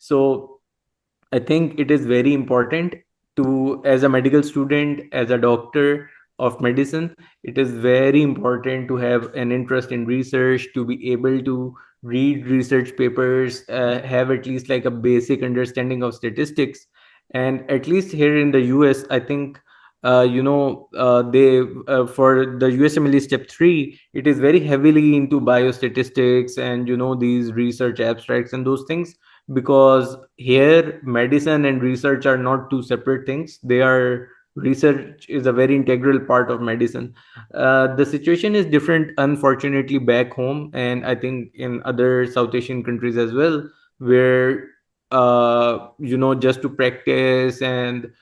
So I think it is very important to, as a medical student, as a doctor of medicine, it is very important to have an interest in research, to be able to read research papers, have at least like a basic understanding of statistics. And at least here in the US, I think, they for the USMLE step 3, it is very heavily into biostatistics and these research abstracts and those things, because here medicine and research are not two separate things. They are Research is a very integral part of medicine. The situation is different, unfortunately, back home, and I think in other South Asian countries as well, where just to practice and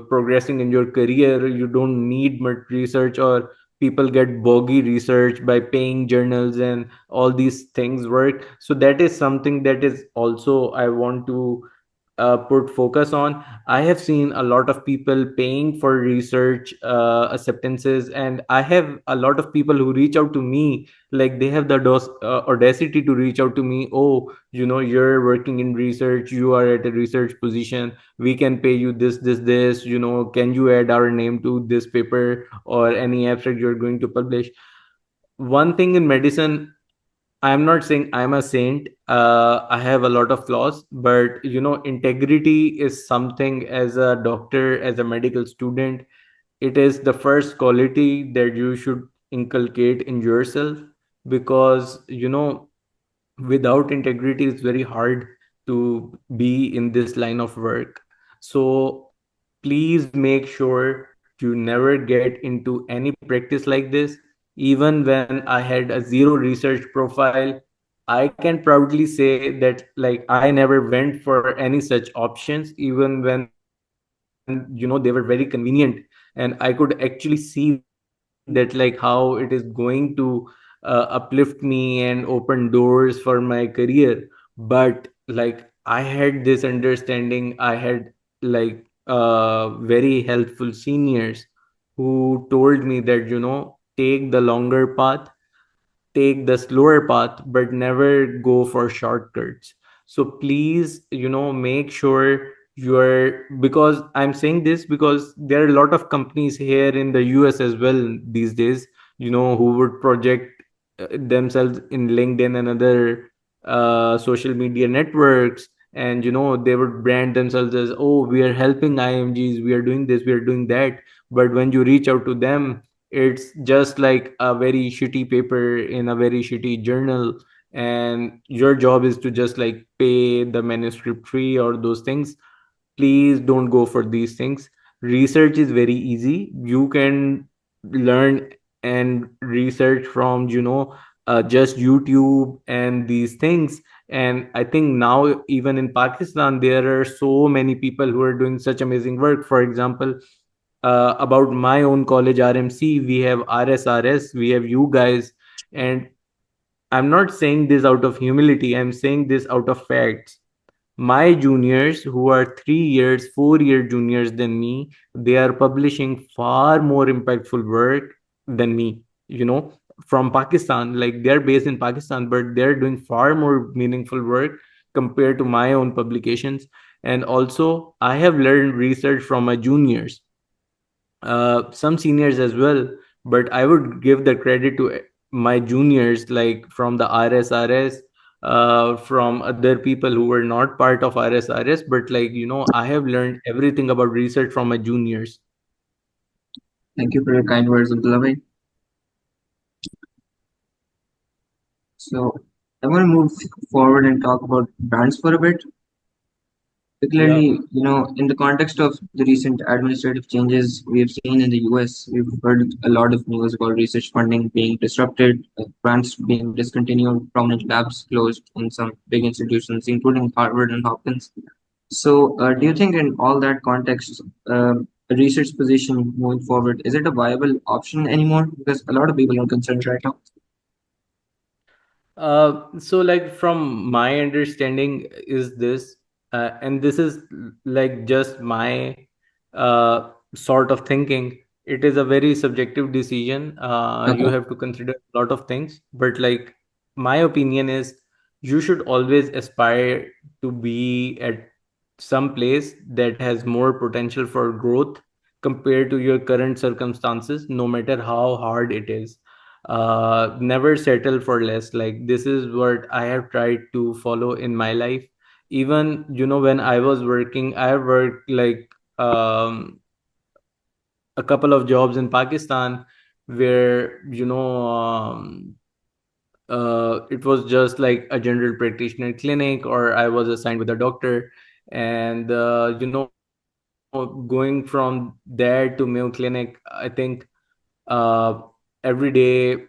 progressing in your career, you don't need much research, or people get boggy research by paying journals and all these things work. So that is something that is also I want to put focus on. I have seen a lot of people paying for research acceptances, and I have a lot of people who reach out to me, like they have the audacity to reach out to me. Oh, you're working in research, you are at a research position, we can pay you this, can you add our name to this paper or any abstract you're going to publish. One thing in medicine, I'm not saying I'm a saint. I have a lot of flaws, but integrity is something, as a doctor, as a medical student, it is the first quality that you should inculcate in yourself, because without integrity it's very hard to be in this line of work. So please make sure you never get into any practice like this. Even when I had a zero research profile, I can proudly say that like I never went for any such options, even when they were very convenient, and I could actually see that like how it is going to uplift me and open doors for my career. But like I had this understanding, I had like very helpful seniors who told me that take the longer path, take the slower path, but never go for shortcuts. So please make sure you're, because I'm saying this because there are a lot of companies here in the US as well these days, who would project themselves in LinkedIn and other social media networks, and they would brand themselves as, oh, we are helping IMGs, we are doing this, we are doing that. But when you reach out to them, it's just like a very shitty paper in a very shitty journal, and your job is to just like pay the manuscript fee or those things. Please don't go for these things. Research is very easy. You can learn and research from just YouTube and these things. And I think now even in Pakistan there are so many people who are doing such amazing work. For example, about my own college, RMC, we have RSRS, we have you guys. And I'm not saying this out of humility, I'm saying this out of facts. My juniors, who are 3 years, 4 year juniors than me, they are publishing far more impactful work than me, from Pakistan. Like they're based in Pakistan, but they're doing far more meaningful work compared to my own publications. And also, I have learned research from my juniors, some seniors as well, but I would give the credit to my juniors, like from the RSRS, from other people who were not part of RSRS, but like I have learned everything about research from my juniors. Thank you for your kind words, Abdullah. So I want to move forward and talk about brands for a bit. Yeah. Particularly, in the context of the recent administrative changes we have seen in the US, we've heard a lot of news about research funding being disrupted, grants being discontinued, prominent labs closed in some big institutions, including Harvard and Hopkins. So, do you think in all that context, a research position moving forward, is it a viable option anymore? Because a lot of people are concerned right now. So like from my understanding is this, and this is like just my sort of thinking. It is a very subjective decision. You Okay. have to consider a lot of things, but like my opinion is, you should always aspire to be at some place that has more potential for growth compared to your current circumstances, no matter how hard it is. Never settle for less. Like, this is what I have tried to follow in my life. Even, when I was working, I worked like a couple of jobs in Pakistan where, it was just like a general practitioner clinic, or I was assigned with a doctor. And going from there to Mayo Clinic, I think uh, every day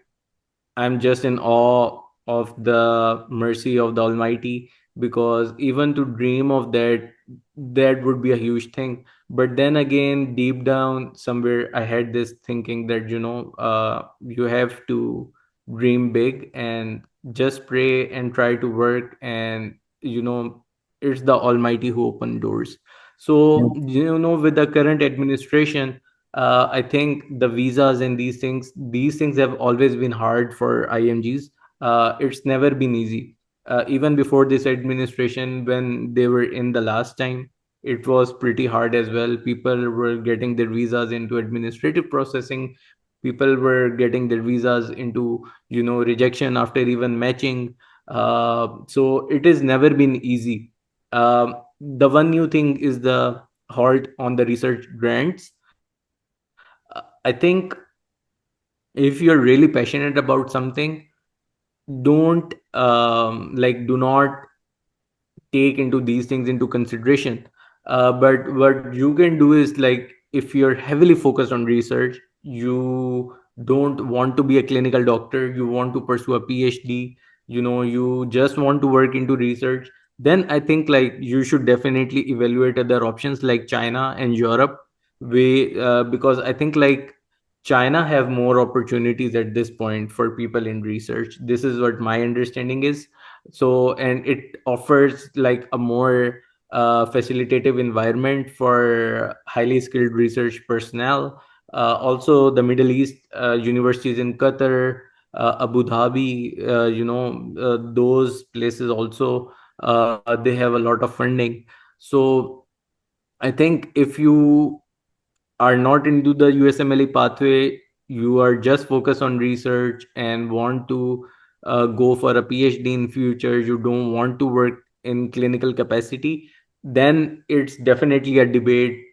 I'm just in awe of the mercy of the Almighty, because even to dream of that, that would be a huge thing. But then again, deep down, somewhere I had this thinking that, you have to dream big and just pray and try to work. And, you know, it's the Almighty who opened doors. So, with the current administration, I think the visas and these things have always been hard for IMGs. It's never been easy. Even before this administration, when they were in the last time, it was pretty hard as well. People were getting their visas into administrative processing. People were getting their visas into, rejection after even matching. So it has never been easy. The one new thing is the halt on the research grants. I think if you're really passionate about something, don't do not take into these things into consideration. But what you can do is, like, if you're heavily focused on research, you don't want to be a clinical doctor, you want to pursue a PhD, you just want to work into research, then I think, like, you should definitely evaluate other options like China and Europe. Because I think, like, China have more opportunities at this point for people in research. This is what my understanding is. So, and it offers like a more facilitative environment for highly skilled research personnel. Also, the Middle East universities in Qatar, Abu Dhabi, those places also, they have a lot of funding. So I think if you are not into the USMLE pathway, you are just focused on research and want to go for a PhD in future, you don't want to work in clinical capacity, then it's definitely a debate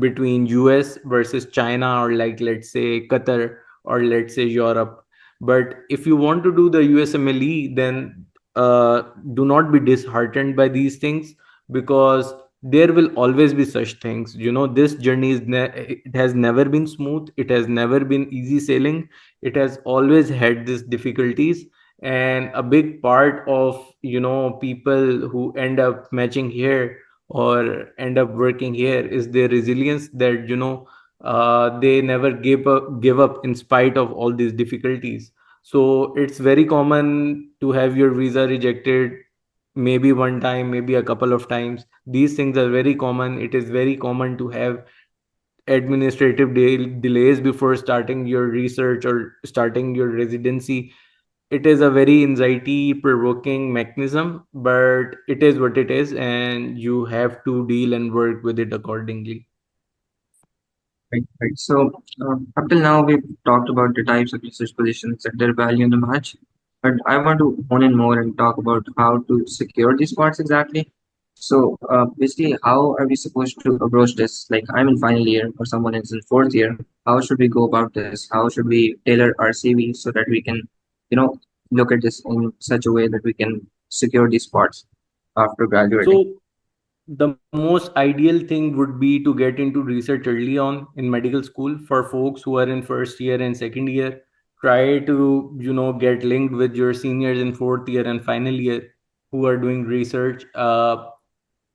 between US versus China, or, like, let's say Qatar, or let's say Europe. But if you want to do the USMLE, then do not be disheartened by these things, because there will always be such things. This journey it has never been smooth, it has never been easy sailing, it has always had these difficulties. And a big part of, people who end up matching here or end up working here is their resilience, that, they never give up in spite of all these difficulties. So it's very common to have your visa rejected, maybe one time, maybe a couple of times. These things are very common. It is very common to have administrative delays before starting your research or starting your residency. It is a very anxiety provoking mechanism, but it is what it is, and you have to deal and work with it accordingly. Right, right. So, up till now, we've talked about the types of research positions and their value in the match. But I want to hone in more and talk about how to secure these spots exactly. So, basically, how are we supposed to approach this? Like, I'm in final year, or someone is in fourth year. How should we go about this? How should we tailor our CV so that we can, you know, look at this in such a way that we can secure these spots after graduating? So the most ideal thing would be to get into research early on in medical school. For folks who are in first year and second year, try to, get linked with your seniors in fourth year and final year who are doing research.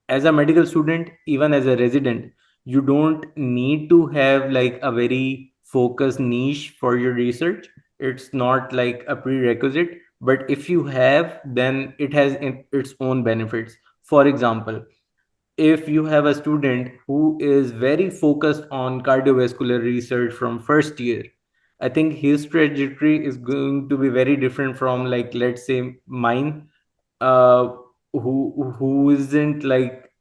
As a medical student, even as a resident, you don't need to have like a very focused niche for your research. It's not like a prerequisite, but if you have, then it has its own benefits. For example, if you have a student who is very focused on cardiovascular research from first year, I think his trajectory is going to be very different from, like, let's say mine, uh, who isn't, like,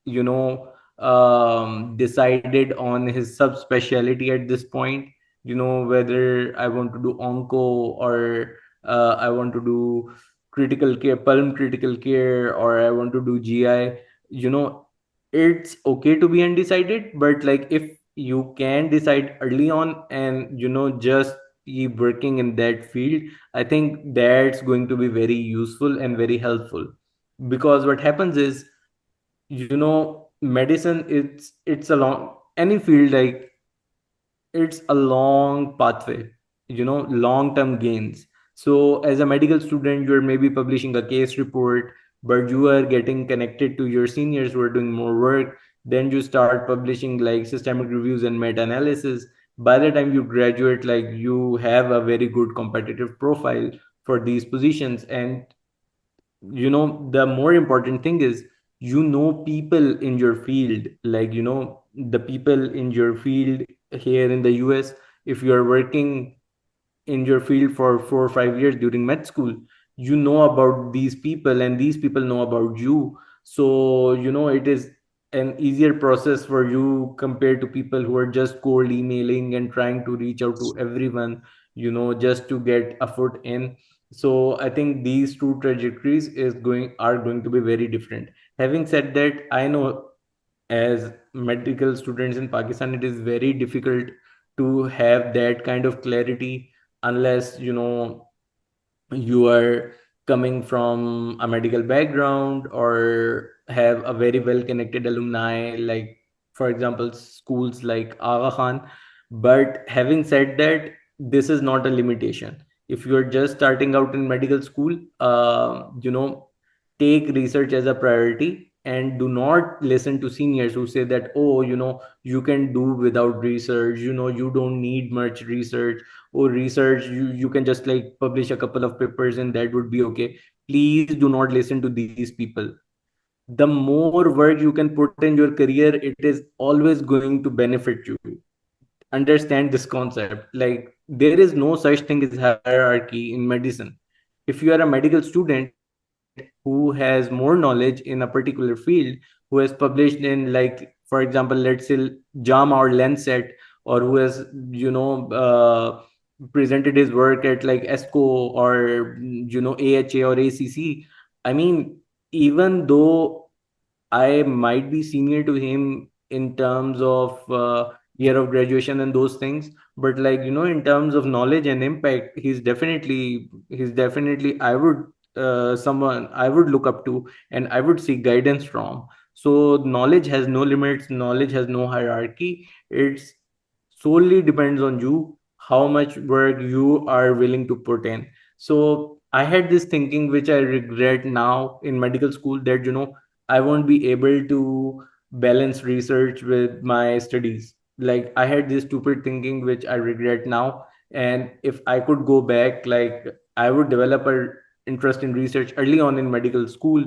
decided on his subspecialty at this point. Whether I want to do onco, or I want to do critical care, pulm critical care, or I want to do GI. It's okay to be undecided, but like if you can decide early on and just keep working in that field, I think that's going to be very useful and very helpful. Because what happens is, medicine, it's a long, any field, like, it's a long pathway, long term gains. So as a medical student, you're maybe publishing a case report, but you are getting connected to your seniors who are doing more work. Then you start publishing like systemic reviews and meta analysis. By the time you graduate, like, you have a very good competitive profile for these positions. And the more important thing is, people in your field, like, the people in your field here in the US. If you are working in your field for 4 or 5 years during med school, you know about these people and these people know about you. So it is an easier process for you compared to people who are just cold emailing and trying to reach out to everyone, just to get a foot in. So I think these two trajectories are going to be very different. Having said that, I know as medical students in Pakistan, it is very difficult to have that kind of clarity, unless you are coming from a medical background or have a very well connected alumni, like, for example, schools like Aga Khan. But having said that, this is not a limitation. If you're just starting out in medical school, take research as a priority, and do not listen to seniors who say that, oh, you can do without research, you don't need much research, or research, you can just like publish a couple of papers and that would be okay. Please do not listen to these people. The more work you can put in your career, it is always going to benefit you. Understand this concept. Like, there is no such thing as hierarchy in medicine. If you are a medical student who has more knowledge in a particular field, who has published in, like, for example, let's say JAMA or Lancet, or who has presented his work at like ESCO or AHA or ACC. I mean, even though I might be senior to him in terms of year of graduation and those things, but like in terms of knowledge and impact, he's definitely I would someone I would look up to and I would seek guidance from. So knowledge has no limits, knowledge has no hierarchy. It's solely depends on you how much work you are willing to put in. So I had this thinking which I regret now in medical school, that I won't be able to balance research with my studies. Like, I had this stupid thinking which I regret now. And if I could go back, like, I would develop a interest in research early on in medical school.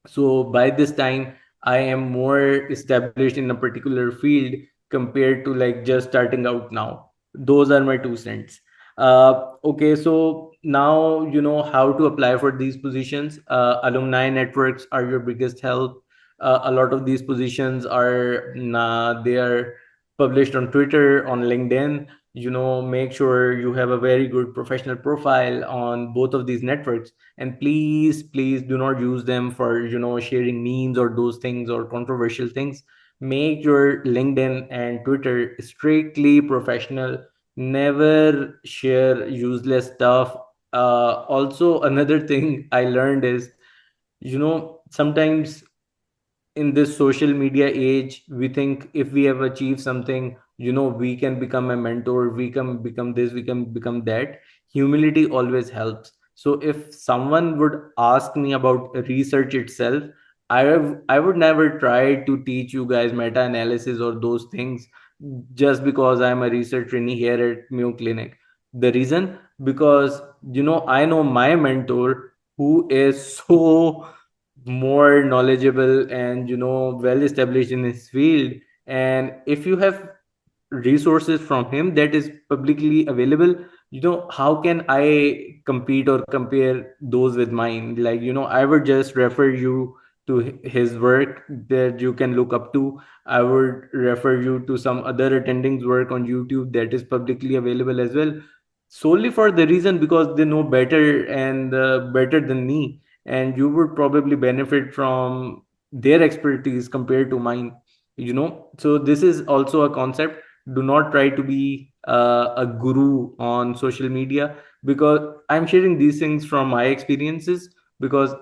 So by this time, I am more established in a particular field compared to like just starting out now. Those are my 2 cents. Okay, so now you know how to apply for these positions. Alumni networks are your biggest help. A lot of these positions are they are published on Twitter, on LinkedIn. Make sure you have a very good professional profile on both of these networks, and please do not use them for sharing memes or those things or controversial things. Make your LinkedIn and Twitter strictly professional. Never share useless stuff. Also, another thing I learned is, sometimes in this social media age, we think if we have achieved something, we can become a mentor, we can become this, we can become that. Humility always helps. So if someone would ask me about research itself, I would never try to teach you guys meta analysis or those things just because I'm a research trainee here at Mayo Clinic. The reason, because I know my mentor, who is so more knowledgeable and well established in his field. And if you have resources from him that is publicly available, how can I compete or compare those with mine? Like, I would just refer you to his work that you can look up to. I would refer you to some other attending's work on YouTube that is publicly available as well, solely for the reason because they know better and better than me, and you would probably benefit from their expertise compared to mine. So this is also a concept. Do not try to be a guru on social media, because I'm sharing these things from my experiences. Because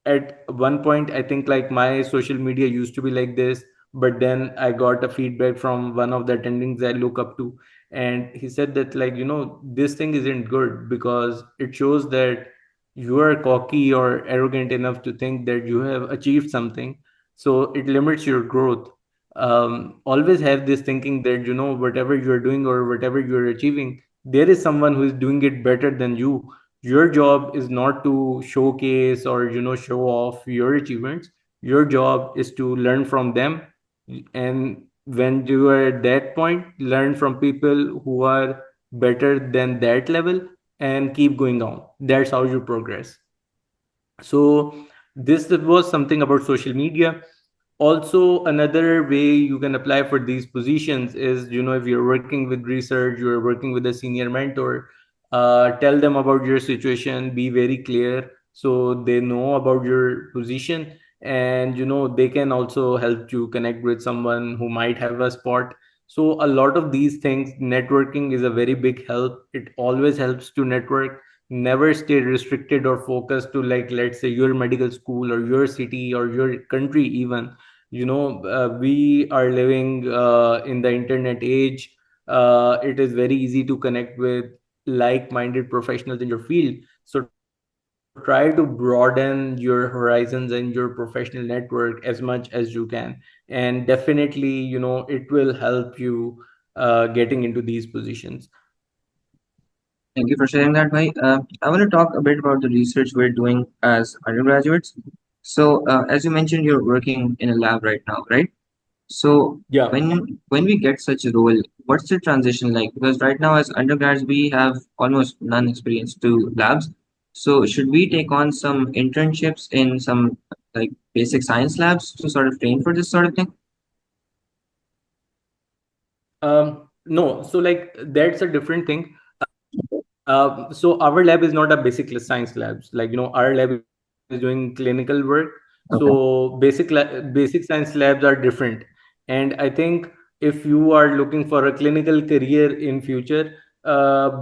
at one point, I think, like, my social media used to be like this, but then I got a feedback from one of the attendings I look up to, and he said that, like, this thing isn't good because it shows that you are cocky or arrogant enough to think that you have achieved something, so it limits your growth. Always have this thinking that, whatever you're doing or whatever you're achieving, there is someone who is doing it better than you. Your job is not to showcase or show off your achievements. Your job is to learn from them, and when you are at that point, learn from people who are better than that level, and keep going on. That's how you progress. So this was something about social media. Also, another way you can apply for these positions is, if you're working with research, you're working with a senior mentor, tell them about your situation, be very clear so they know about your position, and they can also help you connect with someone who might have a spot. So a lot of these things, networking is a very big help. It always helps to network. Never stay restricted or focused to, like, let's say, your medical school or your city or your country even. We are living in the internet age. It is very easy to connect with like-minded professionals in your field. So try to broaden your horizons and your professional network as much as you can, and definitely, it will help you getting into these positions. Thank you for sharing that, bhai. I want to talk a bit about the research we're doing as undergraduates. So, as you mentioned, you're working in a lab right now, right? So, Yeah. when we get such a role, what's the transition like? Because right now, as undergrads, we have almost none experience to labs. So, should we take on some internships in some like basic science labs to sort of train for this sort of thing? No, so, like, that's a different thing. So our lab is not a basic science labs. Like, our lab is doing clinical work. Okay. So basic science labs are different. And I think if you are looking for a clinical career in future,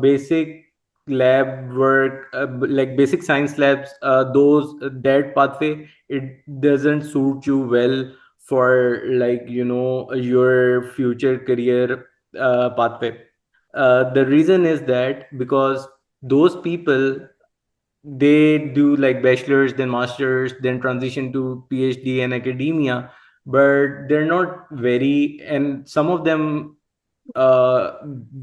basic lab work, like basic science labs, those that pathway, it doesn't suit you well for, like, your future career pathway. The reason is that because those people, they do like bachelor's, then master's, then transition to PhD and academia, but they're not very, and some of them, uh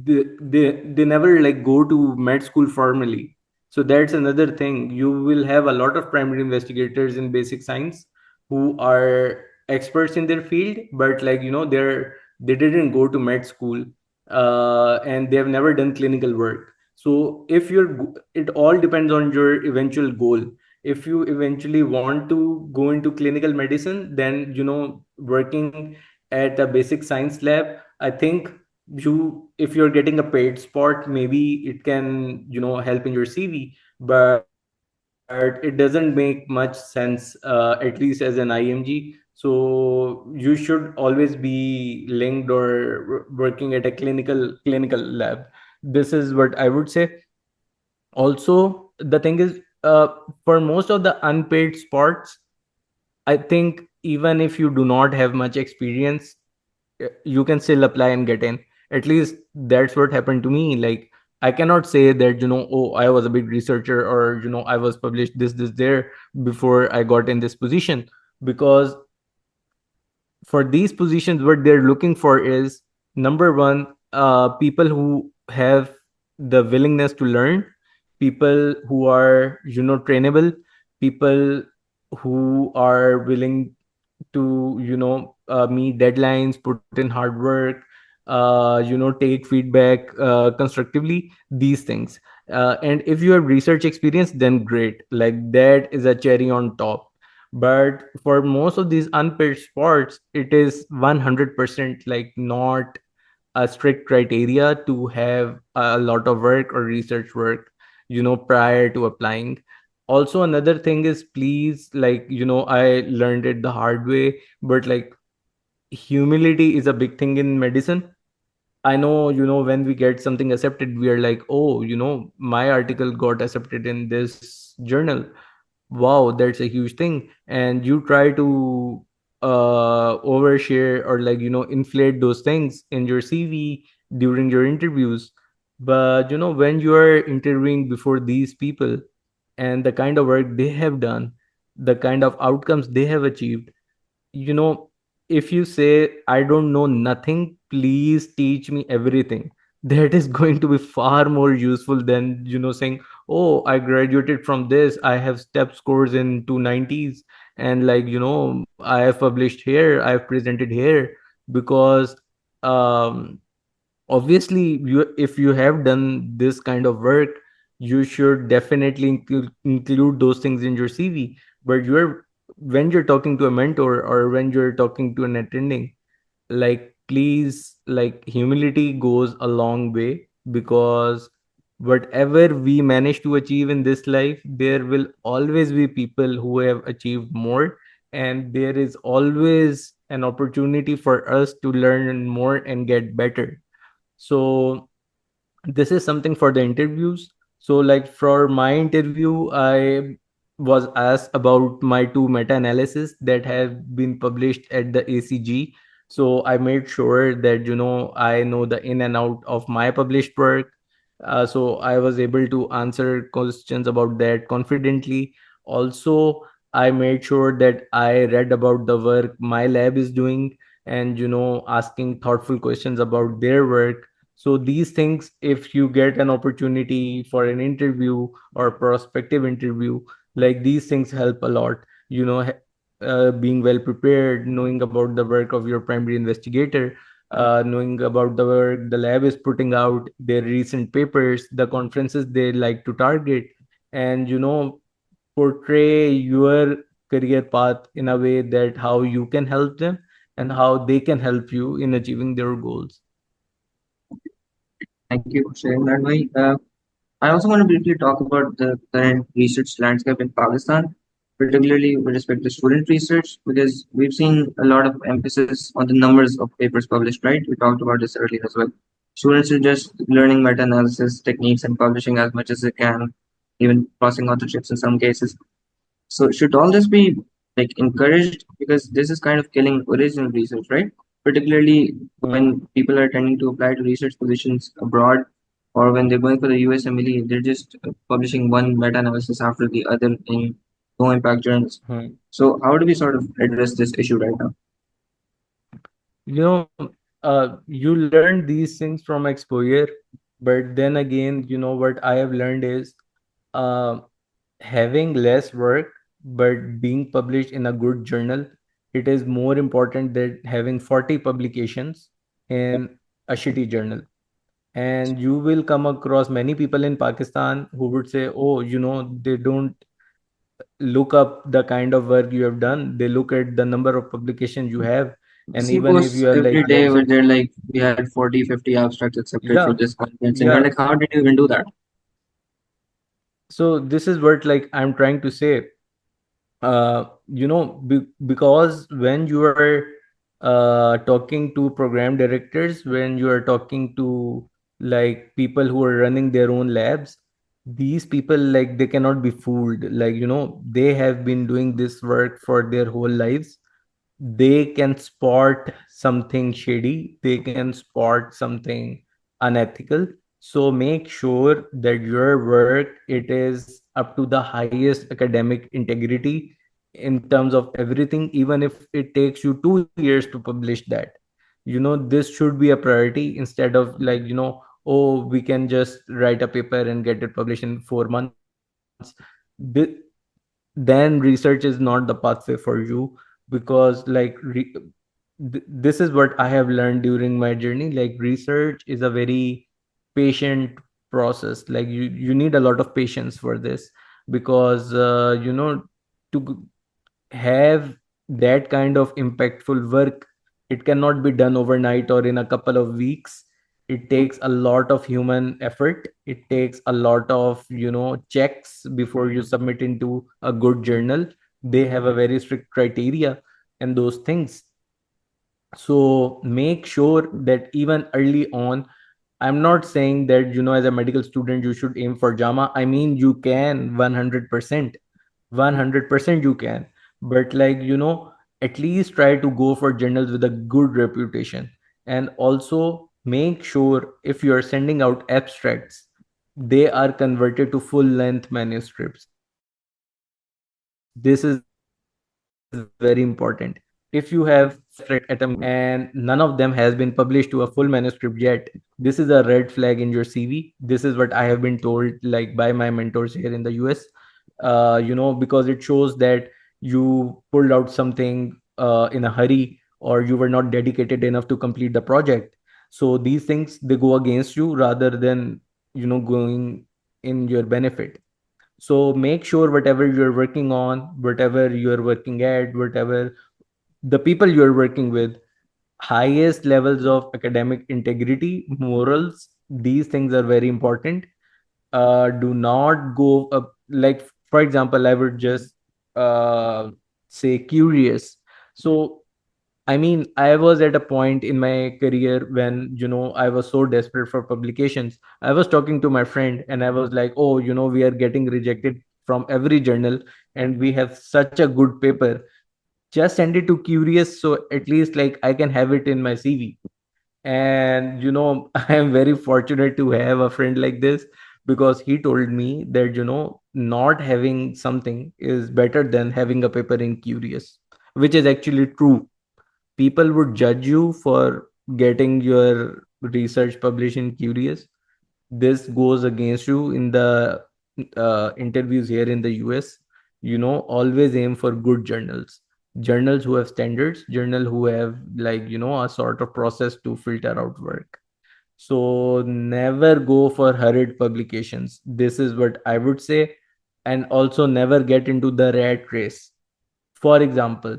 they never, like, go to med school formally. So that's another thing. You will have a lot of primary investigators in basic science who are experts in their field, but, like, they didn't go to med school, and they have never done clinical work. So if it all depends on your eventual goal. If you eventually want to go into clinical medicine, then, working at a basic science lab, I think, if you're getting a paid spot, maybe it can, help in your CV, but it doesn't make much sense, at least as an IMG. So you should always be linked or working at a clinical lab. This is what I would say. Also, the thing is, for most of the unpaid spots, I think, even if you do not have much experience, you can still apply and get in. At least that's what happened to me. Like, I cannot say that, oh, I was a big researcher, or, I was published this there before I got in this position, because for these positions, what they're looking for is, number one, people who have the willingness to learn, people who are, trainable, people who are willing to, meet deadlines, put in hard work, take feedback constructively, these things. And if you have research experience, then great, like that is a cherry on top. But for most of these unpaid spots, it is 100% like not a strict criteria to have a lot of work or research work, prior to applying. Also, another thing is, please, like, I learned it the hard way, but like, humility is a big thing in medicine. I know, when we get something accepted, we are like, oh, my article got accepted in this journal. Wow, that's a huge thing. And you try to overshare or, like, inflate those things in your CV during your interviews. But when you are interviewing before these people, and the kind of work they have done, the kind of outcomes they have achieved, you know if you say, I don't know nothing, please teach me everything, that is going to be far more useful than saying, oh, I graduated from this, I have step scores in 290s, and, like, I have published here, I have presented here. Because um obviously, if you have done this kind of work, you should definitely include those things in your CV. But when you're talking to a mentor, or when you're talking to an attending, like, please, like, humility goes a long way. Because whatever we manage to achieve in this life, there will always be people who have achieved more, and there is always an opportunity for us to learn more and get better. So this is something for the interviews. So, like, for my interview, I was asked about my two meta-analysis that have been published at the ACG. So I made sure that I know the in and out of my published work. So I was able to answer questions about that confidently. Also, I made sure that I read about the work my lab is doing, and asking thoughtful questions about their work. So these things, if you get an opportunity for an interview or prospective interview, like, these things help a lot. Being well prepared, knowing about the work of your primary investigator, knowing about the work the lab is putting out, their recent papers, the conferences they like to target, and portray your career path in a way that how you can help them and how they can help you in achieving their goals. Thank you for sharing that, Vai. I also want to briefly talk about the current research landscape in Pakistan, particularly with respect to student research, because we've seen a lot of emphasis on the numbers of papers published, right? We talked about this earlier as well. Students are just learning meta analysis techniques and publishing as much as they can, even crossing authorships in some cases. So should all this be like encouraged? Because this is kind of killing original research, right? Particularly when people are tending to apply to research positions abroad, or when they're going for the USMLE, they're just publishing one meta-analysis after the other in no impact journals. Hmm. So how do we sort of address this issue right now? you know you learn these things from exposure. But then again, what I have learned is, uh, having less work but being published in a good journal, it is more important than having 40 publications in a shitty journal. And you will come across many people in Pakistan who would say, oh, they don't look up the kind of work you have done, they look at the number of publications you have. I And see even if posts you are like, every day let's where say, they're like, we had 40, 50 abstracts accepted for yeah, this conference. And you're yeah. like, how did you even do that? So this is what, like, I'm trying to say. Because when you are talking to program directors, when you are talking to, like, people who are running their own labs, these people, like, they cannot be fooled. Like, they have been doing this work for their whole lives. They can spot something shady, they can spot something unethical. So make sure that your work, it is up to the highest academic integrity in terms of everything, even if it takes you 2 years to publish that. This should be a priority, instead of, like, oh, we can just write a paper and get it published in 4 months. Then research is not the pathway for you. Because, like, this is what I have learned during my journey. Like research is a very patient process. Like you need a lot of patience for this, because to have that kind of impactful work, it cannot be done overnight or in a couple of weeks. It takes a lot of human effort. It takes a lot of checks before you submit into a good journal. They have a very strict criteria and those things. So make sure that even early on, I'm not saying that as a medical student you should aim for JAMA. I mean, you can 100%, 100% you can. But like at least try to go for journals with a good reputation. And also make sure if you are sending out abstracts, they are converted to full length manuscripts. This is very important. If you have abstract at a meeting and none of them has been published to a full manuscript yet, this is a red flag in your CV. This is what I have been told, like by my mentors here in the US. Because it shows that you pulled out something in a hurry, or you were not dedicated enough to complete the project. So these things, they go against you rather than going in your benefit. So make sure whatever you're working on, whatever you're working at, whatever the people you're working with, highest levels of academic integrity, morals, these things are very important. Do not go up, like for example, I would just uh, say curious. So I mean, I was at a point in my career when, I was so desperate for publications. I was talking to my friend and I was like, oh, we are getting rejected from every journal and we have such a good paper. Just send it to Curious, so at least like I can have it in my CV. And I am very fortunate to have a friend like this, because he told me that not having something is better than having a paper in Curious, which is actually true. People would judge you for getting your research published in Curious. This goes against you in the interviews here in the US. Always aim for good journals, journals who have standards, journal who have like a sort of process to filter out work. So never go for hurried publications. This is what I would say. And also never get into the rat race. For example,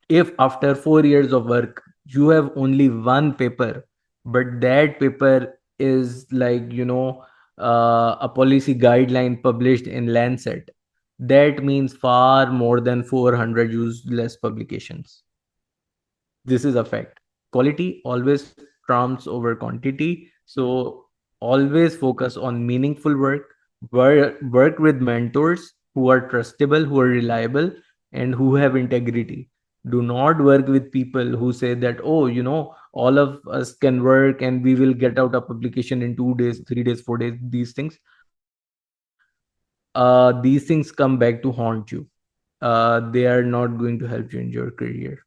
if after 4 years of work you have only one paper, but that paper is like a policy guideline published in Lancet, that means far more than 400 useless publications. This is a fact. Quality always trumps over quantity. So always focus on meaningful work. Work with mentors who are trustable, who are reliable, and who have integrity. Do not work with people who say that, oh, all of us can work and we will get out a publication in 2 days, 3 days, 4 days. These things come back to haunt you. They are not going to help you in your career.